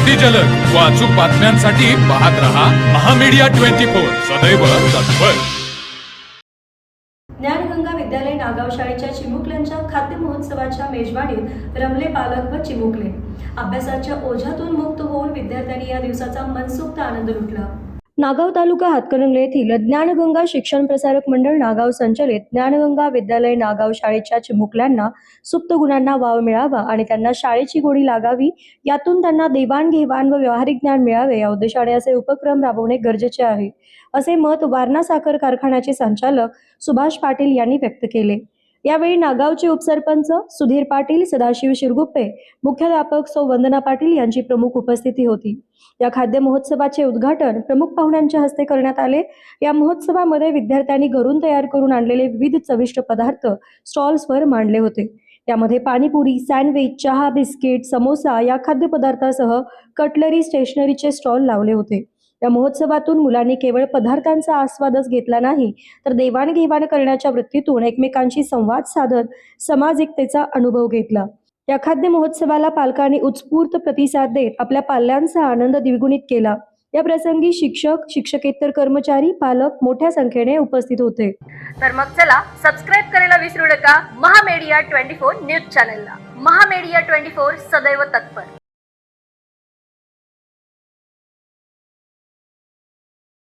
अगदी जलद व अचूक बातम्यांसाठी पाहत रहा महामीडिया 24 सदैव तत्पर। ज्ञानगंगा विद्यालय नागाव शाळेच्या चिमुकल्यांच्या खाद्य महोत्सवाच्या मेजवानीत रमले पालक व चिमुकले। अभ्यासाच्या ओझ्यातून मुक्त होऊन विद्यार्थ्यांनी या दिवसाचा मनसोक्त आनंद लुटला। नागाव तालुका हातकणंगले येथील ज्ञानगंगा शिक्षण प्रसारक मंडळ नागाव संचलित ज्ञानगंगा विद्यालय नागाव शाळेच्या चिमुकल्यांना सुप्त गुणांना वाव मिळावा आणि त्यांना शाळेची गोडी लागावी, यातून त्यांना देवाणघेवाण व व्यावहारिक ज्ञान मिळावे या उद्देशाने असे उपक्रम राबवणे गरजेचे आहे, असे मत वारणा साखर कारखान्याचे संचालक सुभाष पाटील यांनी व्यक्त केले। यावेळी नागावचे उपसरपंच सुधीर पाटील, सदाशिव शिरगुप्पे, मुख्याध्यापक सौ वंदना पाटील यांची प्रमुख उपस्थिती होती। या खाद्य महोत्सवाचे उद्घाटन प्रमुख पाहुण्यांच्या हस्ते करण्यात आले। या महोत्सवामध्ये विद्यार्थ्यांनी घरून तयार करून आणलेले विविध चविष्ट पदार्थ स्टॉल्सवर मांडले होते। त्यामध्ये पाणीपुरी, सँडविच, चहा, बिस्किट, समोसा या खाद्यपदार्थासह कटलरी, स्टेशनरीचे स्टॉल लावले होते। या महोत्सवातून मुलांनी केवळ पदार्थांचा आस्वादच घेतला नाही, तर देवाणघेवाण करण्याच्या वृत्तीतून एकमेकांशी संवाद साधत सामाजिकतेचा अनुभव घेतला। या खाद्य महोत्सवाला पालकांनी उत्स्फूर्त प्रतिसाद देत आपल्या पाल्यांचा आनंद द्विगुणित केला। या प्रसंगी शिक्षक, शिक्षकेतर कर्मचारी, पालक मोठ्या संख्येने उपस्थित होते। तर मग चला सबस्क्राईब करायला विसरू नका महामीडिया 24 न्यूज चॅनलला। महामीडिया 24 सदैव तत्पर।